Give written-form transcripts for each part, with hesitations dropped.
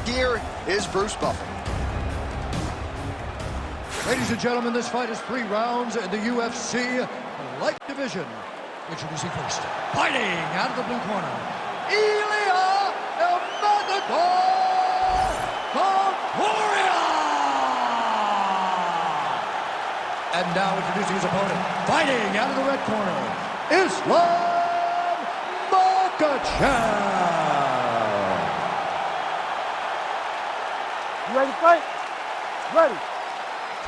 Here is Bruce Buffer. Ladies and gentlemen, this fight is 3 rounds in the UFC light division. Introducing first, fighting out of the blue corner, Ilia Topuria! And now introducing his opponent, fighting out of the red corner, Makhachev! You ready to fight? Ready.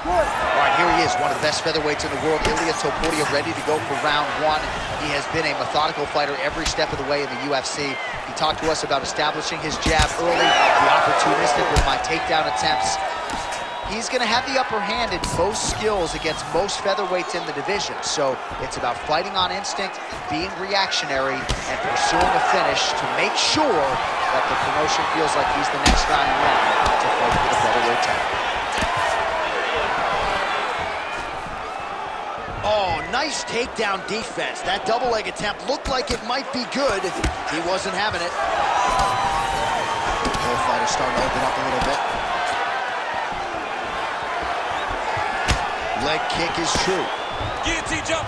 All right, here he is, one of the best featherweights in the world, Ilia Topuria, ready to go for round 1. He has been a methodical fighter every step of the way in the UFC. He talked to us about establishing his jab early, the opportunistic with my takedown attempts. He's going to have the upper hand in most skills against most featherweights in the division. So it's about fighting on instinct, being reactionary, and pursuing a finish to make sure that the promotion feels like he's the next guy in line to fight for the featherweight title. Oh, nice takedown defense. That double leg attempt looked like it might be good. He wasn't having it. Both fighters starting to open up a little bit. Leg kick is true. Guillotine jump.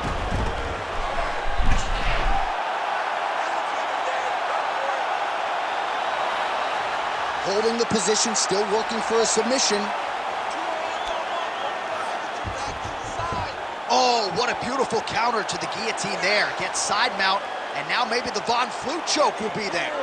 Holding the position, still working for a submission. Oh, what a beautiful counter to the guillotine there. Gets side mount, and now maybe the Von Flue choke will be there.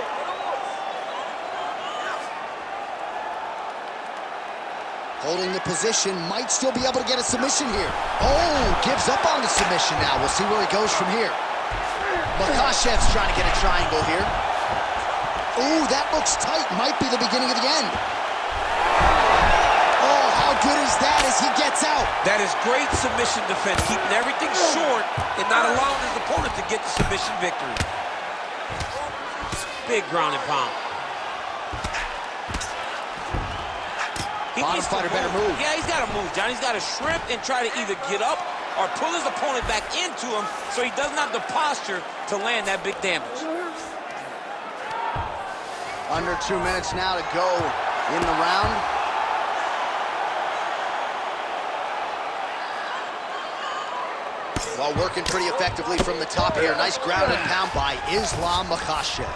Holding the position, might still be able to get a submission here. Oh, gives up on the submission now. We'll see where he goes from here. Makhachev's trying to get a triangle here. Ooh, that looks tight. Might be the beginning of the end. Oh, how good is that as he gets out? That is great submission defense, keeping everything short and not allowing his opponent to get the submission victory. Big ground and pound. Bottom fighter better move. Yeah, he's got to move, John. He's got to shrimp and try to either get up or pull his opponent back into him so he doesn't have the posture to land that big damage. Under 2 minutes now to go in the round. Well, working pretty effectively from the top here. Nice ground and pound by Islam Makhachev.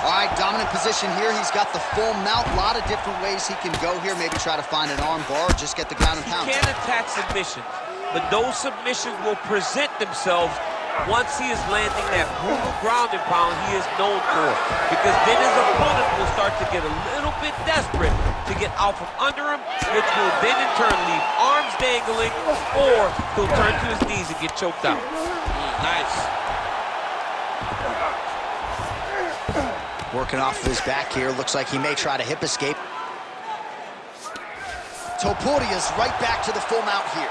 All right, dominant position here. He's got the full mount. A lot of different ways he can go here. Maybe try to find an arm bar or just get the ground and pound. He can attack submissions, but those submissions will present themselves once he is landing that brutal ground and pound he is known for. Because then his opponent will start to get a little bit desperate to get out from under him, which will then in turn leave arms dangling, or he'll turn to his knees and get choked out. Nice. Working off of his back here. Looks like he may try to hip escape. Topuria's right back to the full mount here.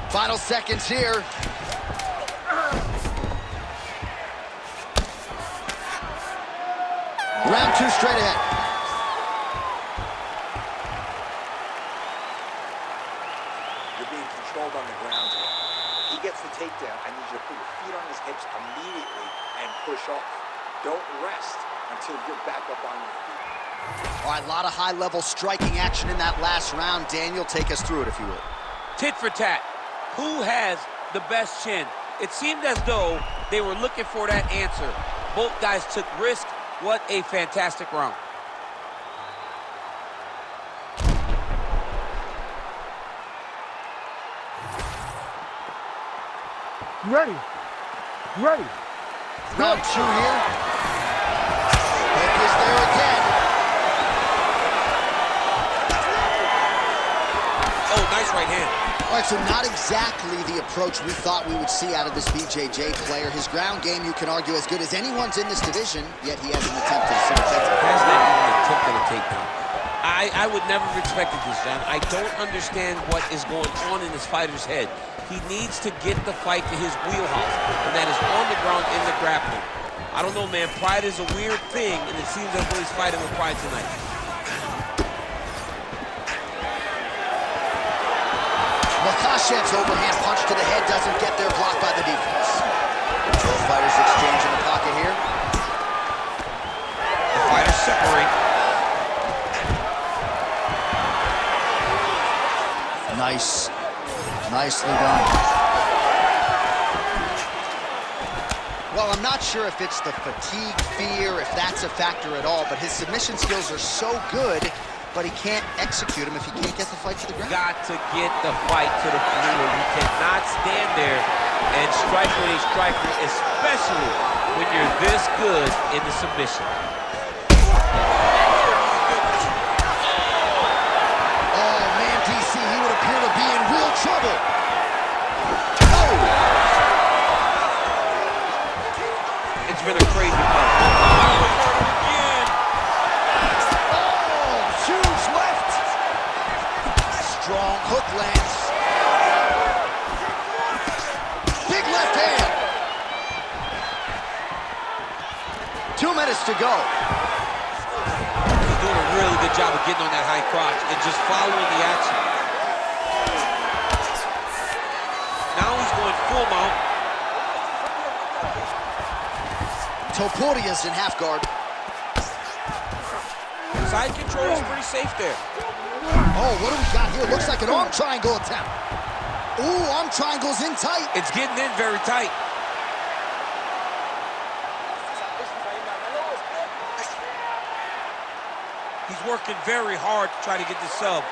Final seconds here. Round 2 straight ahead. You're being controlled on the ground here. He gets the takedown. I need you to put your feet on his hips immediately and push off. Don't rest until you're back up on your feet. All right, a lot of high-level striking action in that last round. Daniel, take us through it, if you would. Tit for tat. Who has the best chin? It seemed as though they were looking for that answer. Both guys took risk. What a fantastic round. You ready? You ready? Round 2 here. Hook is there again. Oh, nice right hand. All right, so not exactly the approach we thought we would see out of this BJJ player. His ground game, you can argue, as good as anyone's in this division, yet he hasn't attempted a single takedown. Has not even attempted a takedown. I would never have expected this, John. I don't understand what is going on in this fighter's head. He needs to get the fight to his wheelhouse, and that is on the ground in the grappling. I don't know, man. Pride is a weird thing, and it seems as though he's fighting with pride tonight. Makhachev's overhand punch to the head doesn't get there, blocked by the defense. Nicely done. Well, I'm not sure if it's the fatigue, fear, if that's a factor at all, but his submission skills are so good, but he can't execute them if he can't get the fight to the ground. Got to get the fight to the floor. You cannot stand there and strike with a striker, especially when you're this good in the submission. Oh, man, DC, he would appear to be in real trouble. Oh! It's been a crazy fight. Again. Oh, huge left. Strong hook lands. Big left hand. 2 minutes to go. He's doing a really good job of getting on that high crotch and just following the action. Now he's going full mount. Topuria's in half guard. Side control is pretty safe there. Oh, what do we got here? Looks like an arm triangle attempt. Ooh, arm triangle's in tight. It's getting in very tight. He's working very hard to try to get the sub.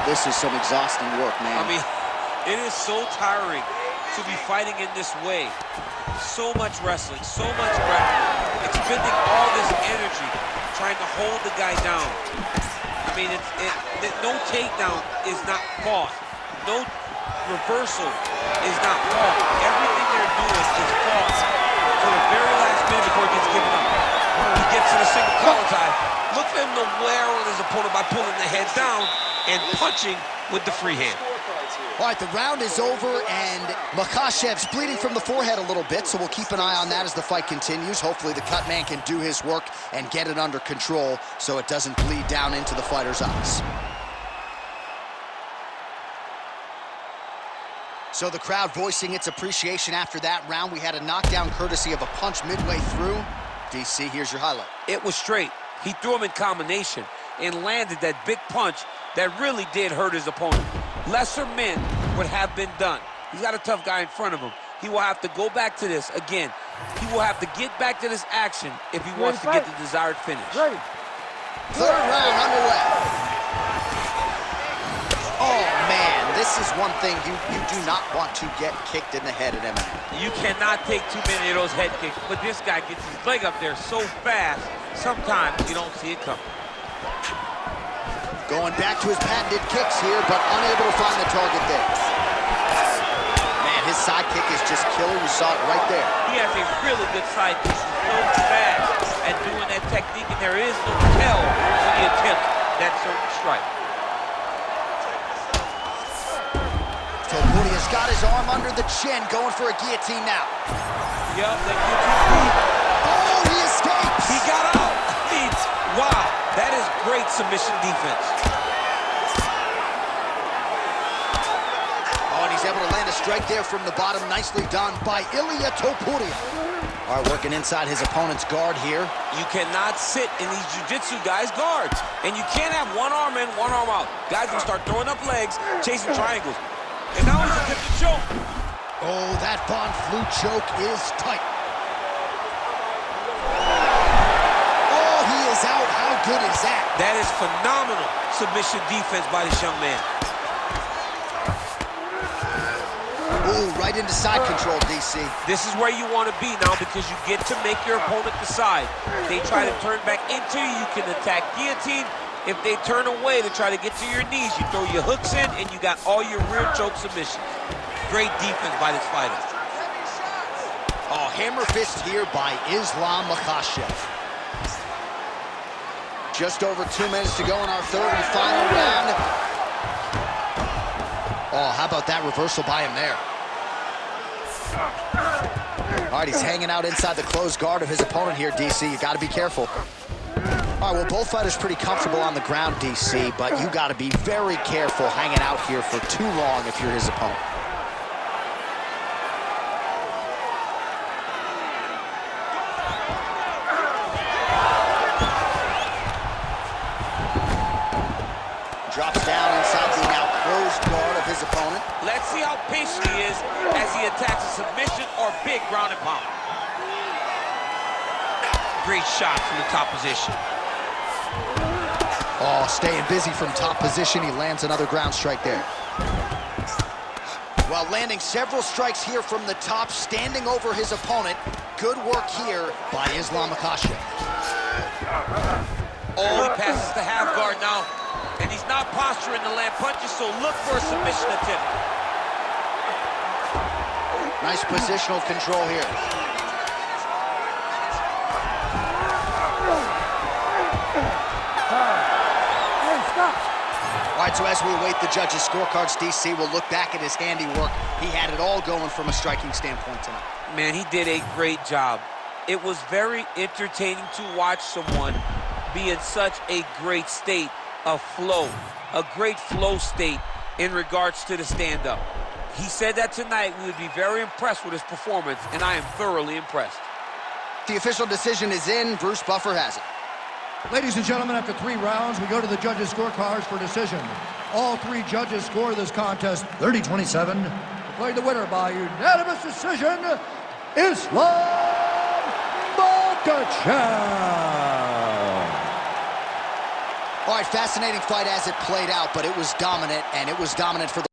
This is some exhausting work, man. I mean, it is so tiring to be fighting in this way. So much wrestling, so much grappling, expending all this energy trying to hold the guy down. I mean, no takedown is not fought. No reversal is not fought. Everything they're doing is fought to the very last minute before it gets given up. He gets to the single collar tie. Look for him to wear on his opponent by pulling the head down and punching with the free hand. All right, the round is over, and Makhachev's bleeding from the forehead a little bit, so we'll keep an eye on that as the fight continues. Hopefully the cut man can do his work and get it under control so it doesn't bleed down into the fighter's eyes. So the crowd voicing its appreciation after that round. We had a knockdown courtesy of a punch midway through. DC, here's your highlight. It was straight. He threw him in combination and landed that big punch that really did hurt his opponent. Lesser men would have been done. He's got a tough guy in front of him. He will have to go back to this again. He will have to get back to this action if he wants to get the desired finish. Ready. Third round underway. Oh, man, this is one thing you do not want to get kicked in the head at MMA. You cannot take too many of those head kicks, but this guy gets his leg up there so fast, sometimes you don't see it coming. Going back to his patented kicks here, but unable to find the target there. Man, his side kick is just killer. You saw it right there. He has a really good side kick. He's so fast at doing that technique, and there is no tell when he attempts that certain strike. Topuria's got his arm under the chin, going for a guillotine now. Yup, that guillotine. Oh, he escapes! He got out. Wow, that is great submission defense. Oh, and he's able to land a strike there from the bottom. Nicely done by Ilia Topuria. All right, working inside his opponent's guard here. You cannot sit in these jiu-jitsu guys' guards. And you can't have one arm in, one arm out. Guys will start throwing up legs, chasing triangles. And now he's attempting to choke. Oh, that Von Flue choke is tight. Out. How good is that? That is phenomenal submission defense by this young man. Ooh, right into side control, DC. This is where you want to be now because you get to make your opponent decide. They try to turn back into you, you can attack guillotine. If they turn away to try to get to your knees, you throw your hooks in and you got all your rear choke submissions. Great defense by this fighter. Oh, hammer fist here by Islam Makhachev. Just over 2 minutes to go in our third and final round. Oh, how about that reversal by him there? All right, he's hanging out inside the closed guard of his opponent here, DC. You got to be careful. All right, well, both fighters pretty comfortable on the ground, DC, but you got to be very careful hanging out here for too long if you're his opponent. his opponent. Let's see how patient he is as he attacks a submission or big ground and pound. Great shot from the top position. Oh, staying busy from top position. He lands another ground strike there. While landing several strikes here from the top, standing over his opponent. Good work here by Islam Makhachev. Oh, he passes the half guard now. And he's not posturing to land punches, so look for a submission attempt. Nice positional control here. All right, so as we await the judges' scorecards, DC will look back at his handiwork. He had it all going from a striking standpoint tonight. Man, he did a great job. It was very entertaining to watch someone be in such a great state of flow, a great flow state in regards to the stand-up. He said that tonight we would be very impressed with his performance, and I am thoroughly impressed. The official decision is in. Bruce Buffer has it. Ladies and gentlemen, after 3 rounds, we go to the judges' scorecards for decision. All 3 judges score this contest 30-27. Declared the winner by unanimous decision, Islam Makhachev. All right, fascinating fight as it played out, but it was dominant, and it was dominant for the